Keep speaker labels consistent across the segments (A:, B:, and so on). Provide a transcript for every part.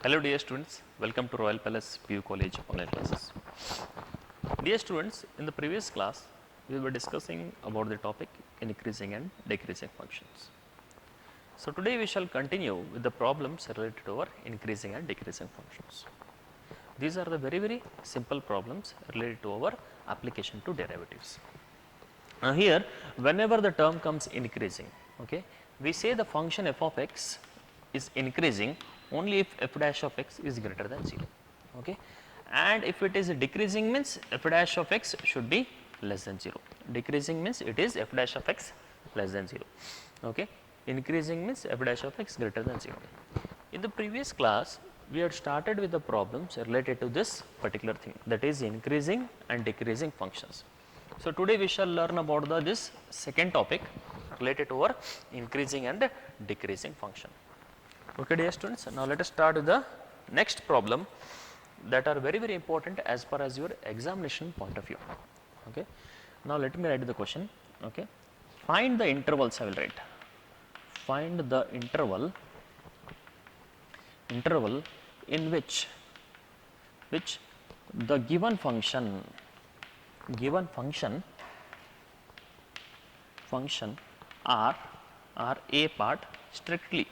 A: Hello dear students, welcome to Royal Palace PU College online classes. Dear students, in the previous class we were discussing about the topic increasing and decreasing functions. So today we shall continue with the problems related to our increasing and decreasing functions. These are the very simple problems related to our application to derivatives. Now here whenever the term comes increasing, okay, we say the function f of x is increasing only if f dash of x is greater than 0, okay, and if it is decreasing means f dash of x should be less than 0. Decreasing means it is f dash of x less than 0, okay. Increasing means f dash of x greater than 0. In the previous class we had started with the problems related to this particular thing, that is increasing and decreasing functions. So today we shall learn about this second topic related to our increasing and decreasing function. Okay dear students, now let us start with the next problem that are very important as far as your examination point of view. Okay. Now let me write the question. Okay. Find the intervals. I will write. Find the interval in which the given function are a part strictly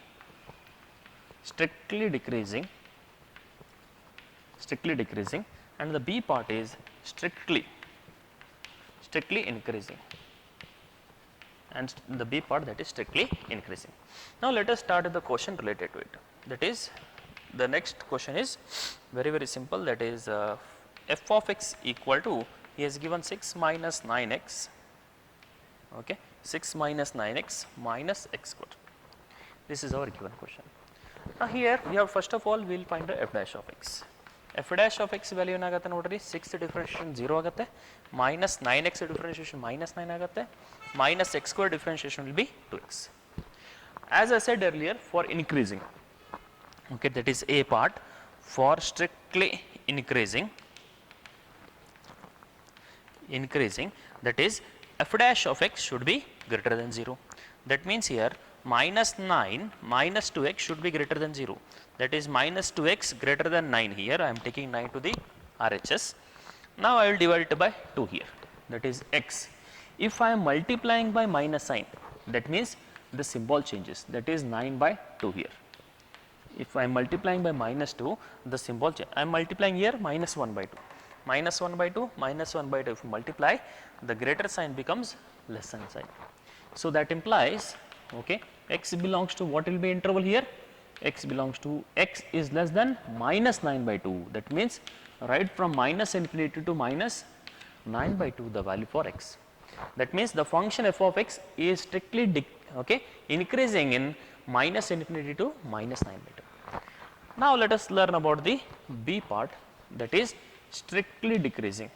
A: decreasing and the b part is strictly increasing, and the b part that is strictly increasing. Now let us start with the question related to it. That is, the next question is very simple, that is f of x equal to, he has given 6 minus 9x, okay, 6 minus 9x minus x square. This is our given question. Now here we have, first of all we will find the f dash of x. f dash of x value ಏನಾಗುತ್ತೆ ನೋಡ್ರಿ, 6 differentiation 0 ಆಗುತ್ತೆ, minus 9x differentiation minus 9 ಆಗುತ್ತೆ, minus x square differentiation will be 2x. As I said earlier, for increasing, okay, that is a part, for strictly increasing, that is f dash of x should be greater than 0. That means here minus 9 minus 2x should be greater than 0. That is minus 2x greater than 9 here. I am taking 9 to the RHS. Now I will divide it by 2 here. That is x. If I am multiplying by minus sign, that means the symbol changes. That is 9 by 2 here. If I am multiplying by minus 2, the symbol changes. I am multiplying here minus 1 by 2. Minus 1 by 2, minus 1 by 2. If you multiply, the greater sign becomes less than sign. So that implies, okay, x belongs to what will be interval here? X belongs to, x is less than minus 9 by 2. That means right from minus infinity to minus 9 by 2 the value for x. That means the function f of x is strictly okay, increasing in minus infinity to minus 9 by 2. Now let us learn about the b part, that is strictly decreasing.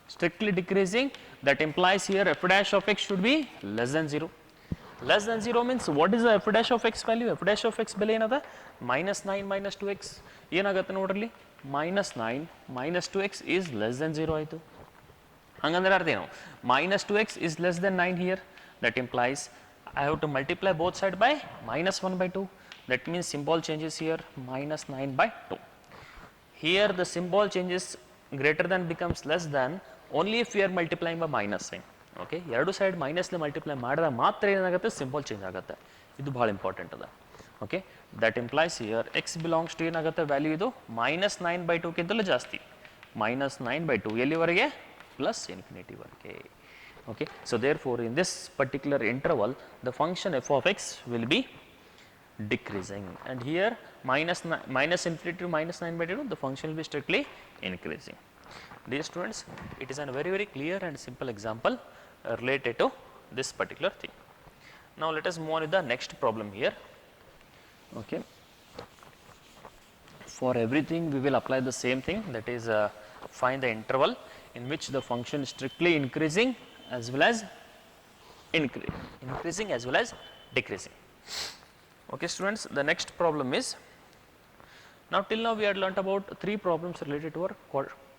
A: Strictly decreasing, that implies here f dash of x should be less than 0. Less than 0 means what is the f dash of x value? F dash of x ಬೆಲೆ ಏನದ? minus 9 minus 2x ಏನಾಗುತ್ತೆ ನೋಡ್ರಿ, minus 9 minus 2x is less than 0 ಆಯಿತು. ಹಂಗಂದ್ರೆ ಅರ್ಥ ಏನು? minus 2x is less than 9 here. That implies I have to multiply both sides by minus 1 by 2. That means symbol changes here, minus 9 by 2. Here the symbol changes, greater than becomes less than only if we are multiplying by minus sign. Okay, ಎರಡು side ಮೈನಸ್ಲಿ multiply ಮಾಡಿದಾಗ ಮಾತ್ರ ಏನಾಗುತ್ತೆ, symbol change ಆಗುತ್ತೆ. ಇದು ಭಾಳ important ಅದ. Okay, that implies here x belongs to ಏನಾಗುತ್ತೆ value, ಇದು minus 9 by 2ಕ್ಕಿಂತಲೂ ಜಾಸ್ತಿ, minus 9 by 2 ಎಲ್ಲಿವರೆಗೆ, ಪ್ಲಸ್ ಇನ್ಫಿನಿಟಿವರೆಗೆ. Okay, so therefore in this particular interval the function f of x will be decreasing, and here minus infinity to minus 9 by 2 the function will be strictly increasing. Dear students, it is a very clear and simple example related to this particular thing. Now let us move on with the next problem here. Okay, for everything we will apply the same thing, that is find the interval in which the function is strictly increasing as well as increasing as well as decreasing. Okay students, the next problem is, now till now we had learnt about 3 problems related to our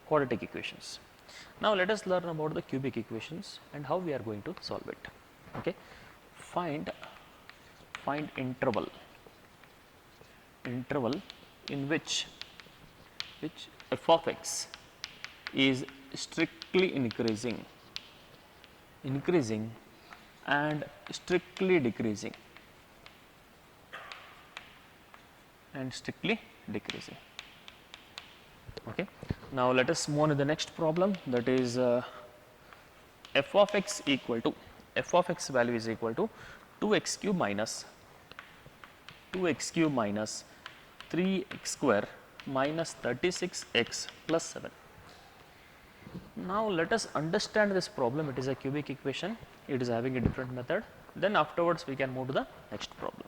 A: quadratic equations. Now let us learn about the cubic equations and how we are going to solve it. Okay, find interval interval in which f of x is strictly increasing and strictly decreasing Okay. Now let us move on to the next problem, that is f of x value is equal to 2x cube minus 3x square minus 36x plus 7. Now let us understand this problem. It is a cubic equation, it is having a different method, then afterwards we can move to the next problem.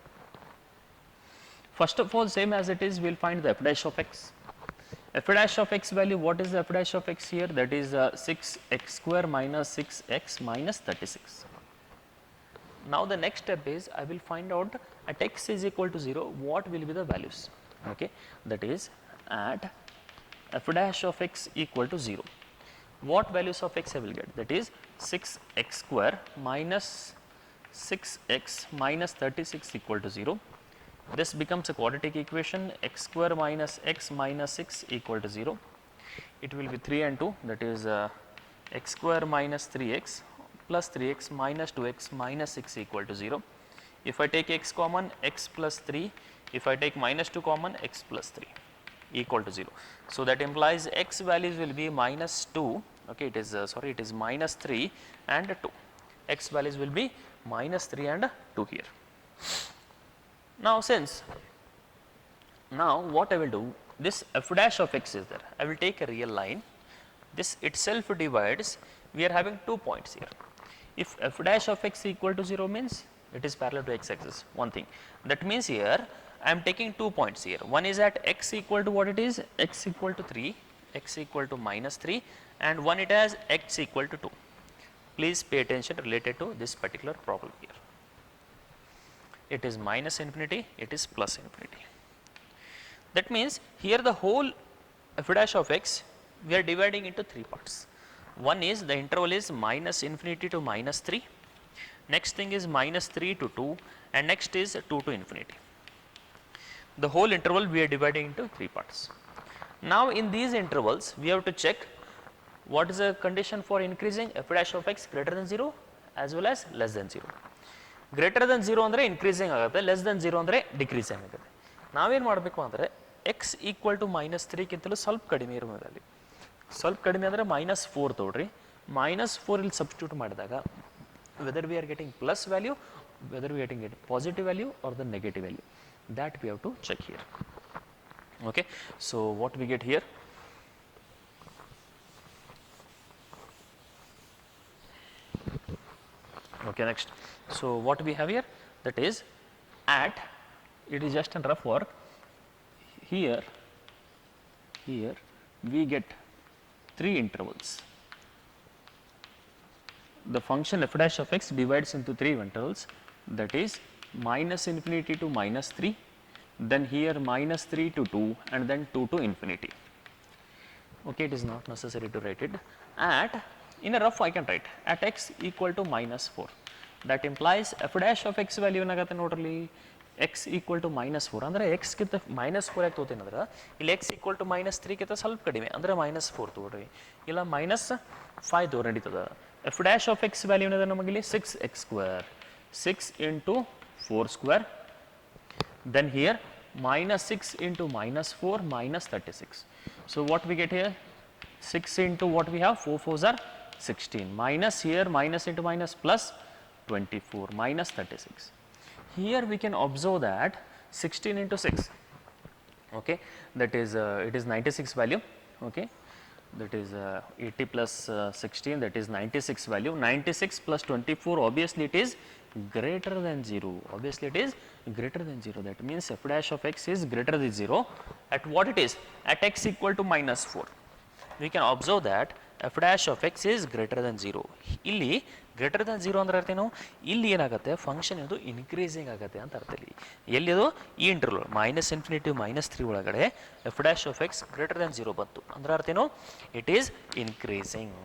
A: First of all, same as it is, we will find the f dash of x. F dash of x value, what is the f dash of x here? That is 6x square minus 6x minus 36. Now the next step is, I will find out at x is equal to 0, what will be the values. Okay, that is at f dash of x equal to 0, what values of x I will get? That is 6x square minus 6x minus 36 equal to 0. This becomes a quadratic equation, x square minus x minus 6 equal to 0. It will be 3 and 2, that is x square minus 3x plus 3x minus 2x minus 6 equal to 0. If I take x common, x plus 3, if I take minus 2 common, x plus 3 equal to 0. So that implies x values will be minus 2, okay, it is it is minus 3 and 2. X values will be minus 3 and 2 here. Now what I will do, this f dash of x is there, I will take a real line, this itself divides, we are having 2 points here. If f dash of x equal to 0 means it is parallel to x axis, one thing. That means here I am taking 2 points here, one is at x equal to what it is, x equal to 3, x equal to minus 3, and one it has x equal to 2. Please pay attention related to this particular problem here. It is minus infinity, it is plus infinity. That means here the whole f dash of x we are dividing into 3 parts. One is the interval is minus infinity to minus 3, next thing is minus 3 to 2, and next is 2 to infinity. The whole interval we are dividing into 3 parts. Now in these intervals we have to check what is the condition for increasing f dash of x greater than 0 as well as less than 0. Greater than 0 ಅಂದರೆ increasing ಆಗುತ್ತೆ, less than 0 ಅಂದರೆ decreasing ಆಗುತ್ತೆ. ನಾವೇನು ಮಾಡಬೇಕು ಅಂದರೆ x equal to minus 3 ಗಿಂತಲೂ ಸ್ವಲ್ಪ ಕಡಿಮೆ ಇರೋ ವ್ಯಾಲ್ಯೂ, ಸ್ವಲ್ಪ ಕಡಿಮೆ ಅಂದರೆ minus 4 ತೊಗೊಳ್ರಿ, minus 4 ಇಲ್ಲಿ ಸಬ್ಸ್ಟಿಟ್ಯೂಟ್ ಮಾಡಿದಾಗ whether we are getting plus value, whether we are getting positive value or the negative value, that we have to check here. Okay, so what we get here, okay, next, so what we have here, that is at, it is just a rough work, here we get 3 intervals. The function f dash of x divides into 3 intervals, that is minus infinity to minus 3, then here minus 3 to 2, and then 2 to infinity. Okay, it is not necessary to write it. At, in a rough I can write at x equal to minus 4, that implies f dash of x value ಏನಾಗುತ್ತೆ ನೋಡ್ರಿ, x equal to minus 4 ಅಂದರೆ x ಗಿಂತ minus 4 ಯಾಕೆ ತಗೋತೀನಿ ಅಂದ್ರೆ ಇಲ್ಲಿ x equal to minus 3 ಗಿಂತ ಸ್ವಲ್ಪ ಕಡಿಮೆ ಅಂದರೆ minus 4 ತಗೊಳ್ರಿ, ಇಲ್ಲ minus 5 ತಗೋ ನಡೀತದ. f dash of x value ಏನಿದೆ ನಮಗಿಲ್ಲಿ 6x square, 6 into 4 square, then here minus 6 into minus 4 minus 36. So what we get here, 6 into what we have, 4 4s are 16, minus here minus into minus plus 24 minus 36. Here we can observe that 16 into 6, okay, that is it is 96 value, okay, that is 80 plus 16, that is 96 value, 96 plus 24, obviously it is greater than 0, obviously it is greater than 0, that means f dash of x is greater than 0 at what it is, at x equal to minus 4. We can observe that f dash of x is greater than 0. ಇಲ್ಲಿ greater than 0 ಅಂದ್ರೆ ಅರ್ಥ ಏನು, ಇಲ್ಲಿ ಏನಾಗುತ್ತೆ function ಇದು increasing ಆಗುತ್ತೆ ಅಂತ ಅರ್ಥ. ಇಲ್ಲಿ ಎಲ್ಲಿದು ಈ ಇಂಟರ್ವಲ್ ಮೈನಸ್ ಇನ್ಫಿನಿಟಿ ಮೈನಸ್ 3 ಒಳಗಡೆ F dash of X greater than 0 ಬಂತು ಅಂದ್ರೆ ಅರ್ಥ ಏನು, it is increasing.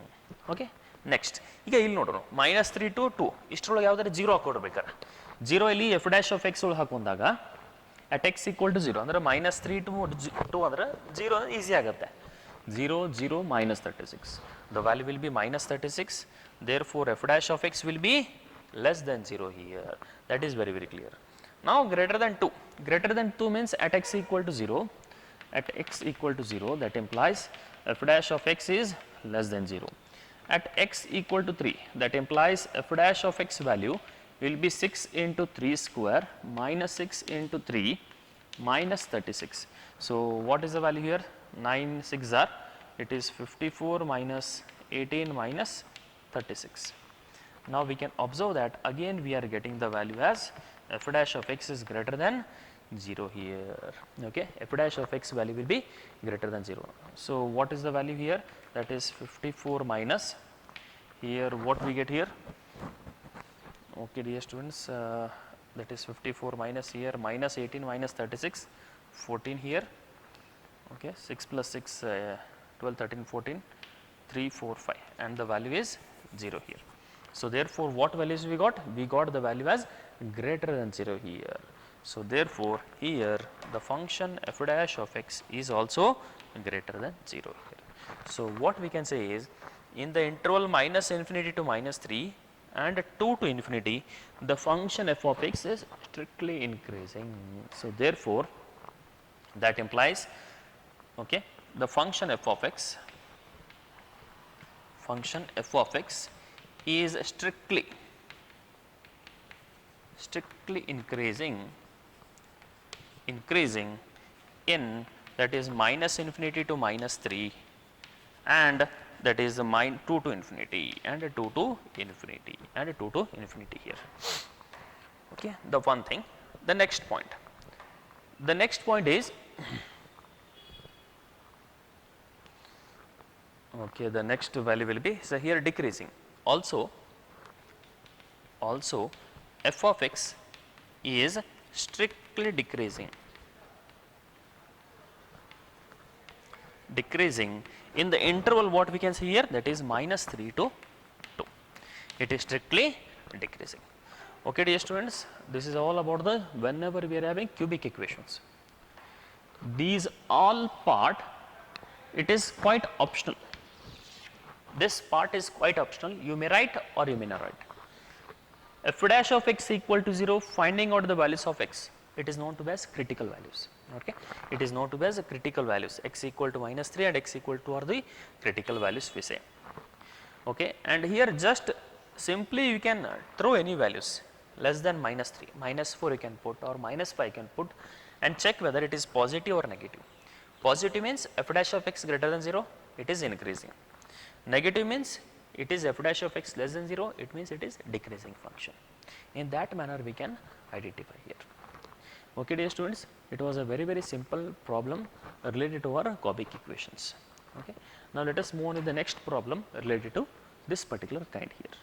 A: Okay, next ಈಗ ಇಲ್ಲಿ ನೋಡೋಣ ಮೈನಸ್ 3 to 2 ಇಷ್ಟರೊಳಗೆ ಯಾವ್ದಾದ್ರು 0 ಹಾಕೊಡ್ಬೇಕಾರೆ, 0 ಇಲ್ಲಿ ಎಫ್ ಡ್ಯಾಶ್ ಆಫ್ ಎಕ್ಸ್ ಒಳಗೆ ಹಾಕೊಂಡಾಗ at x equal to 0 ಅಂದರೆ minus 3 to 2 ಅಂದರೆ 0 ಈಸಿ ಆಗುತ್ತೆ. 0 0 minus 36, the value will be minus 36, therefore f dash of x will be less than 0 here. That is very clear. Now greater than 2 means at x equal to 0, at x equal to 0, that implies f dash of x is less than 0. At x equal to 3, that implies f dash of x value will be 6 into 3 square minus 6 into 3 minus 36. So what is the value here? 9 6 are, it is 54 minus 18 minus 36. Now we can observe that again we are getting the value as f dash of x is greater than 0 here. Okay, f dash of x value will be greater than 0. So what is the value here? That is 54 minus, here what we get here? Okay dear students, that is 54 minus here minus 18 minus 36, 14 here. Okay, 6 plus 6, 12 13 14, 3 4 5, and the value is 0 here. So therefore what values we got? We got the value as greater than 0 here. So therefore here the function f dash of x is also greater than 0 here. So what we can say is, in the interval minus infinity to minus 3 and 2 to infinity, the function f of x is strictly increasing. So therefore that implies, okay, the function f of x is strictly increasing in, that is minus infinity to minus 3 and that is 2 to infinity and 2 to infinity and 2 to infinity here. Okay, the one thing. The next point is okay, the next value will be, so here decreasing. Also f of x is strictly decreasing in the interval, what we can see here, that is minus 3 to 2. It is strictly decreasing. Okay dear students, this is all about the, whenever we are having cubic equations, these all part, it is quite optional. This part is quite optional, you may write or you may not write. F dash of x equal to 0, finding out the values of x, it is known to be as critical values. Okay, it is known to be as critical values. X equal to minus 3 and x equal to are the critical values we say. Okay, and here just simply you can throw any values less than minus 3, minus 4 you can put, or minus 5 you can put, and check whether it is positive or negative. Positive means f dash of x greater than 0, it is increasing. Negative means it is f dash of x less than 0, it means it is decreasing function. In that manner we can identify here. Okay dear students, it was a very simple problem related to our cubic equations. Okay, now let us move on to the next problem related to this particular kind here.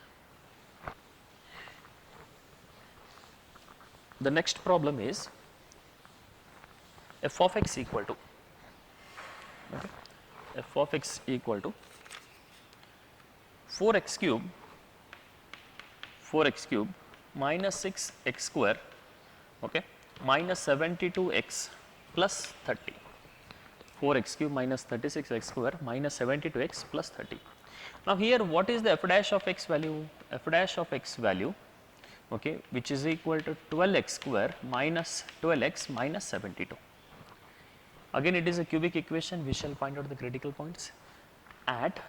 A: The next problem is f of x equal to, okay, f of x equal to 4x cube minus 6x square, okay, minus 72x plus 30. 4x cube minus 36x square minus 72x plus 30. Now here what is the f dash of x value? F dash of x value, okay, which is equal to 12x square minus 12x minus 72. Again it is a cubic equation, we shall find out the critical points. At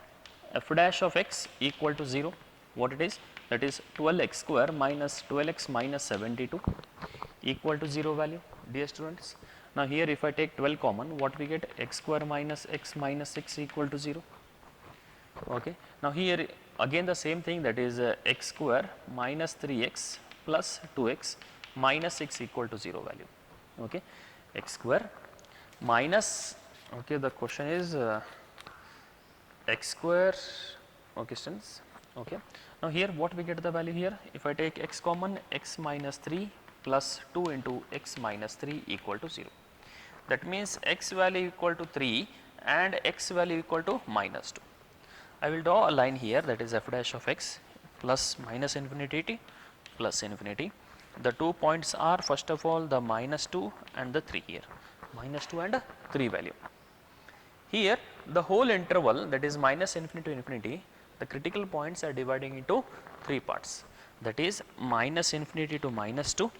A: f dash of x equal to 0, what it is? That is 12x square minus 12x minus 72 equal to 0 value, dear students. Now here if I take 12 common, what we get? X square minus x minus 6 equal to 0. Okay, now here again the same thing, that is x square minus 3x plus 2x minus 6 equal to 0 value. Okay, x square minus, okay, the question is x square, okay students. Okay, now here what we get the value here? If I take x common, x minus 3 plus 2 into x minus 3 equal to 0. That means x value equal to 3 and x value equal to minus 2. I will draw a line here, that is f dash of x plus minus infinity plus infinity. The 2 points are first of all the minus 2 and the 3 here, minus 2 and 3 value. Here the whole interval, that is minus infinity to infinity, the critical points are dividing into 3 parts, that is minus infinity to minus 2,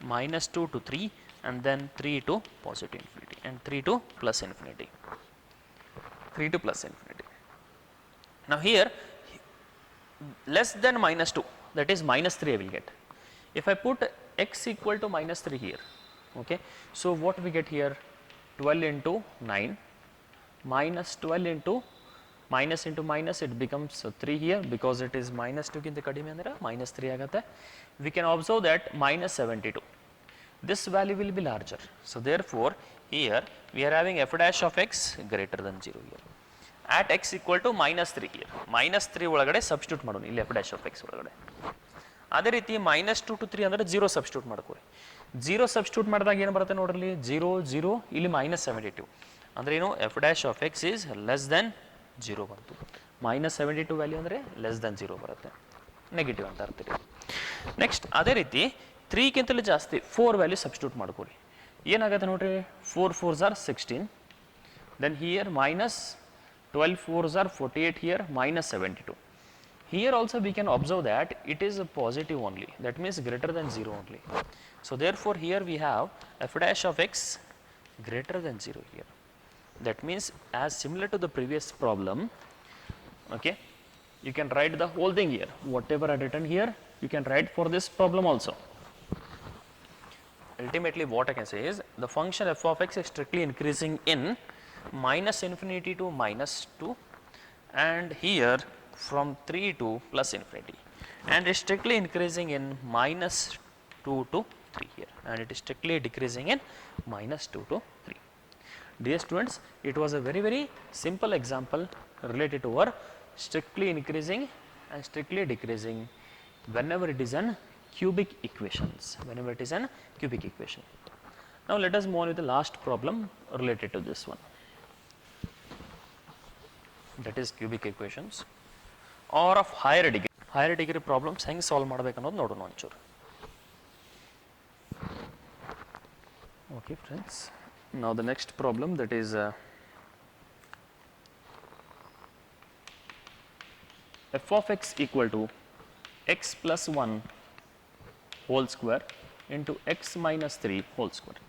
A: minus 2 to 3, and then 3 to positive infinity, and 3 to plus infinity, 3 to plus infinity. Now here less than minus 2, that is minus 3 I will get. If I put x equal to minus 3 here, okay, so what we get here, 12 into 9 minus 12 into minus into minus, it becomes 3 here, because it is minus 2 ಗಿಂತ ಕಡಿಮೆ ಅಂದರೆ minus 3 ಆಗುತ್ತೆ. We can observe that minus 72, this value will be larger. So therefore here we are having f dash of x greater than 0 here. At x equal to minus 3 here, minus 3 ಒಳಗಡೆ substitute ಮಾಡೋಣ ಇಲ್ಲಿ f dash of x ಒಳಗಡೆ. ಅದೇ ರೀತಿ minus 2 to 3 ಅಂದರೆ 0 substitute ಮಾಡ್ಕೊಳ್ಳಿ. 0 substitute ಮಾಡಿದಾಗ ಏನು ಬರುತ್ತೆ ನೋಡ್ರಿ, 0 0 ಇಲ್ಲಿ minus 72 ಅಂದರೆ ಏನು, f dash of x is less than 0 ಬಂತು. minus 72 ವ್ಯಾಲ್ಯೂ ಅಂದರೆ ಲೆಸ್ ದೆನ್ 0 ಬರುತ್ತೆ, ನೆಗೆಟಿವ್ ಅಂತ ಅರ್ಥ. ನೆಕ್ಸ್ಟ್ ಅದೇ ರೀತಿ 3 ಗಿಂತಲೂ ಜಾಸ್ತಿ 4 ವ್ಯಾಲ್ಯೂ ಸಬ್ಸ್ಟಿಟ್ಯೂಟ್ ಮಾಡ್ಕೊಳ್ಳಿ. ಏನಾಗುತ್ತೆ ನೋಡ್ರಿ, 4 4s are 16, then here minus 12 4s are 48, here minus 72. Here also we can observe that it is a positive only, that means greater than 0 only. So therefore here we have f dash of x greater than 0 here. That means as similar to the previous problem, okay, you can write the whole thing here, whatever I written here you can write for this problem also. Ultimately what I can say is the function f of x is strictly increasing in minus infinity to minus 2, and here from 3 to plus infinity, and is strictly increasing in minus 2 to 3 here, and it is strictly decreasing in minus 2 to 3. Dear students, it was a very simple example related to our strictly increasing and strictly decreasing whenever it is an cubic equations, whenever it is an cubic equation. Now let us move on with the last problem related to this one, that is cubic equations or of higher degree. Higher degree problems ಹೆಂಗೆ solve ಮಾಡಬೇಕು ಅನ್ನೋದು ನೋಡೋಣ ಒಂಚೂರು. Okay friends, now the next problem, that is f of x equal to x plus 1 whole square into x minus 3 whole square,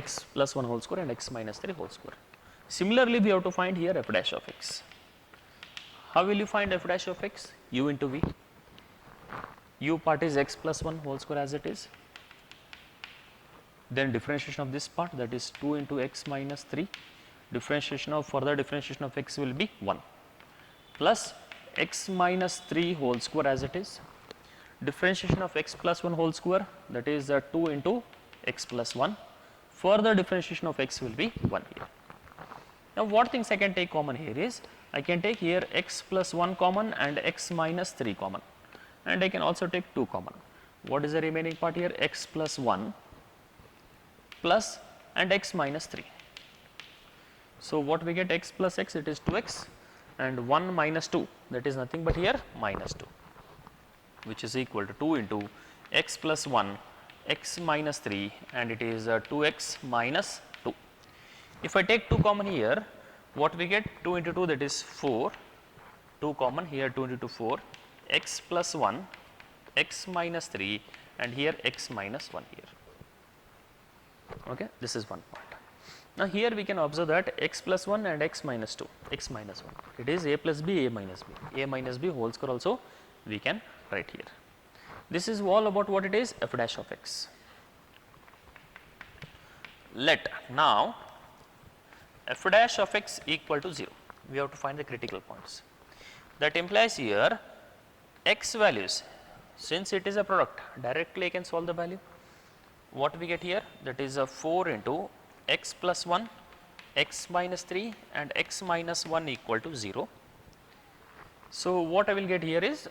A: x plus 1 whole square and x minus 3 whole square. Similarly we have to find here f dash of x. How will you find f dash of x? U into v. U part is x plus 1 whole square as it is, then differentiation of this part, that is 2 into x minus 3, differentiation of further differentiation of x will be 1, plus x minus 3 whole square as it is, differentiation of x plus 1 whole square, that is 2 into x plus 1, further differentiation of x will be 1 here. Now what things I can take common here is, I can take here x plus 1 common and x minus 3 common, and I can also take 2 common. What is the remaining part here? X plus 1 plus and x minus 3. So what we get, x plus x, it is 2x, and 1 minus 2, that is nothing but here minus 2, which is equal to 2 into x plus 1 x minus 3, and it is 2x minus 2. If I take 2 common here, what we get, 2 into 2, that is 4, 2 common here, 2 into 2 4, x plus 1 x minus 3, and here x minus 1 here. Okay, this is one part. Now here we can observe that x plus 1 and x minus 2, x minus 1, it is a plus b, a minus b, a minus b whole square also we can write here. This is all about what it is, f dash of x. Let now f dash of x equal to 0, we have to find the critical points. That implies here x values, since it is a product, directly I can solve the value. What we get here, that is 4 into x plus 1 x minus 3 and x minus 1 equal to 0. So what I will get here is,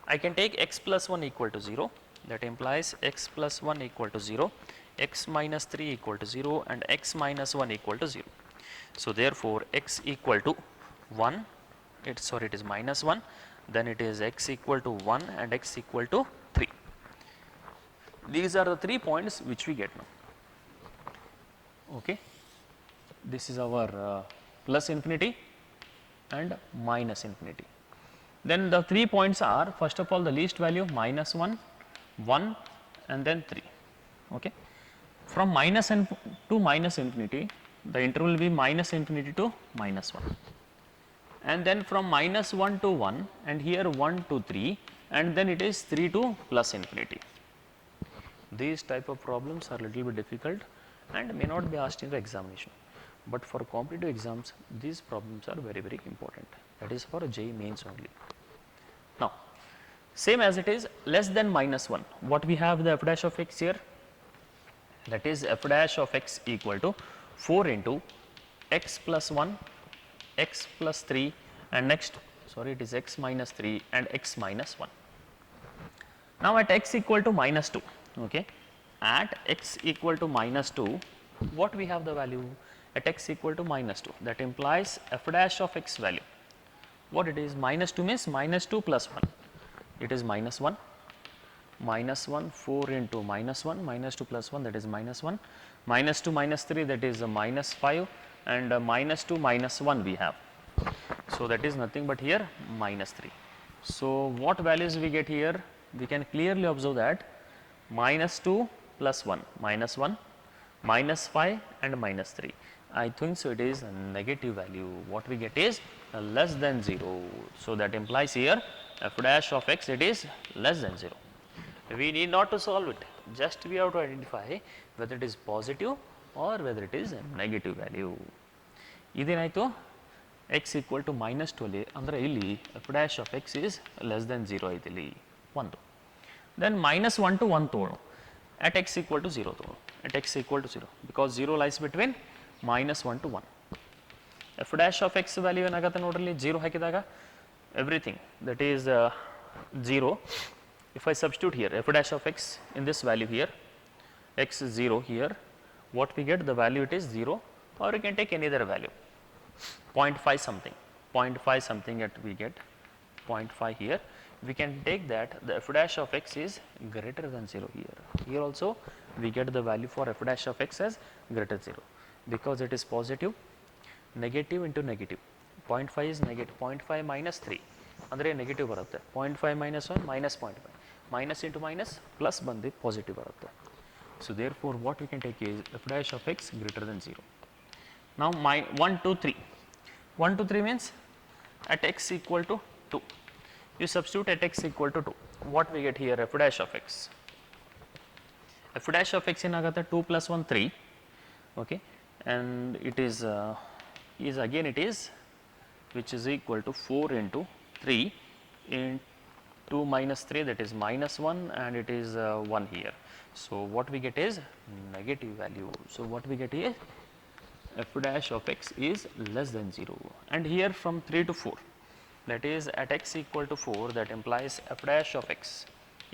A: I can take x plus 1 equal to 0, that implies x plus 1 equal to 0, x minus 3 equal to 0, and x minus 1 equal to 0. So therefore x equal to 1, it is minus 1, then it is x equal to 1 and x equal to 3. These are the 3 points which we get now. Okay. This is our plus infinity and minus infinity. Then the 3 points are, first of all, the least value minus 1, 1 and then 3. Okay. From minus to minus infinity, the interval will be minus infinity to minus 1. And then from minus 1 to 1 and here 1 to 3 and then it is 3 to plus infinity. These type of problems are little bit difficult and may not be asked in the examination, but for competitive exams these problems are very important, that is for JEE mains only. Now same as it is less than minus 1, what we have the f dash of x here, that is f dash of x equal to 4 into x plus 1, x plus 3 and next sorry it is x minus 3 and x minus 1. Now at x equal to minus 2, okay, at x equal to minus 2 what we have the value at x equal to minus 2, that implies f dash of x value, what it is, minus 2 means minus 2 plus 1, it is minus 1, minus 1, 4 into minus 1, minus 2 plus 1 that is minus 1, minus 2 minus 3 that is minus 5 and minus 2 minus 1 we have. So that is nothing but here minus 3. So what values we get here, we can clearly observe that minus 2 plus 1, minus 1, minus 5 and minus 3. I think so it is a negative value, what we get is less than 0. So that implies here f dash of x it is less than 0. We need not to solve it, just we have to identify whether it is positive or whether it is a negative value. ಇದೇನಾಯಿತು x equal to minus 2 ಅಂದರೆ ಇಲ್ಲಿ f dash of x is less than 0 ಐತಿ ಇಲ್ಲಿ ಒಂದು. Then minus 1 to 1 ತಗೊಳ್ಳೋ at x equal to 0 ತಗೊಳ್ಳೋ at x equal to 0 because 0 lies between minus 1 to 1. f dash of x value ಏನಾಗುತ್ತೆ ನೋಡ್ರಿ 0 ಹಾಕಿದಾಗ everything that is 0. If I substitute here f dash of x in this value here, x is 0 here, what we get the value it is 0 or you can take any other value 0.5 something, 0.5 something that we get 0.5 here. We can take that the f dash of x is greater than 0 here. Here also we get the value for f dash of x as greater than 0 because it is positive, negative into negative. 0.5 is negative, 0.5 minus 3 ಅಂದರೆ negative ಬರುತ್ತೆ, 0.5 minus 1 minus 0.5, minus into minus plus ಬಂದು positive ಬರುತ್ತೆ. So therefore what we can take is f dash of x greater than 0. Now 1 2 3, 1 2 3 means at x equal to 2, you substitute at x equal to 2, what we get here f dash of x, f dash of x ಏನಾಗುತ್ತೆ 2 plus 1 3, okay, and it is again it is which is equal to 4 into 3 in 2 minus 3 that is minus 1 and it is 1 here. So what we get is negative value. So what we get is f dash of x is less than 0 and here from 3 to 4 that is at x equal to 4, that implies f dash of x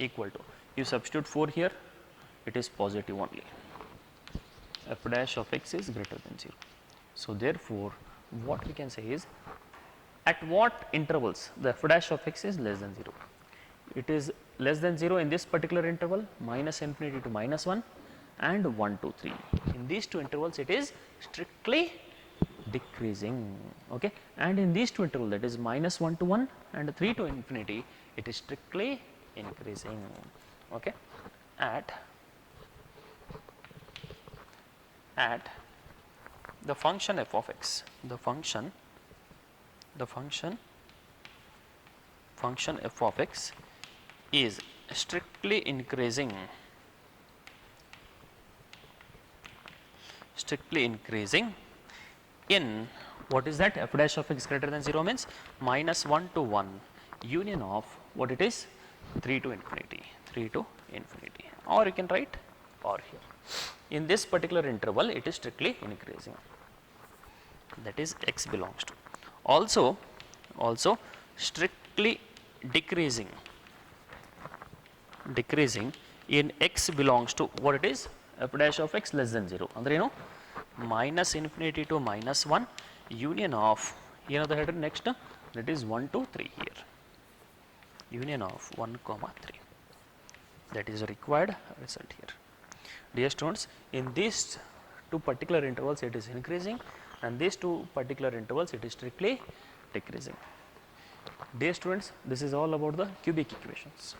A: equal to, you substitute 4 here it is positive only, f dash of x is greater than 0. So therefore what we can say is at what intervals the f dash of x is less than 0. It is less than 0 in this particular interval minus infinity to minus 1 and 1 to 3. In these two intervals it is strictly decreasing, okay, and in these two intervals that is minus 1 to 1 and 3 to infinity it is strictly increasing, okay. At the function f of x, the function f of x is strictly increasing in what is that f dash of x greater than 0 means minus 1 to 1 union of what it is 3 to infinity, or you can write or here. In this particular interval it is strictly increasing, that is x belongs to. Also strictly decreasing in x belongs to what it is f dash of x less than 0 andre ಏನು minus infinity to minus 1 union of ಏನದು ಹೇಳ್ರಿ next that is 1 to 3 here, union of 1 comma 3. That is a required result here. Dear students, in these two particular intervals it is increasing, and these two particular intervals it is strictly decreasing. Dear students, this is all about the cubic equations.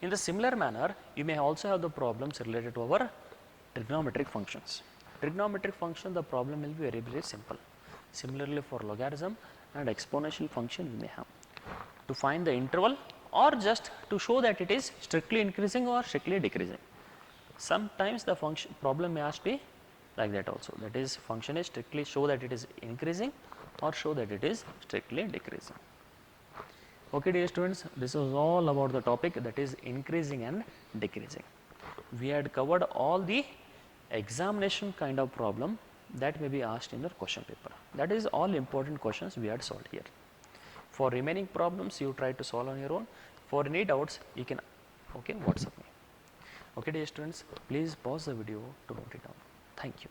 A: In the similar manner, you may also have the problems related to our trigonometric functions. Trigonometric function, the problem will be very, very simple. Similarly, for logarithm and exponential function, you may have to find the interval, or just to show that it is strictly increasing or strictly decreasing. Sometimes the function problem may ask be like that also, that is function is strictly show that it is increasing or show that it is strictly decreasing. Okay, dear students, this was all about the topic, that is increasing and decreasing. We had covered all the examination kind of problem that may be asked in your question paper. That is all important questions we had solved here. For remaining problems, you try to solve on your own. For any doubts, you can WhatsApp me. Okay, dear students, please pause the video to note it down. Thank you.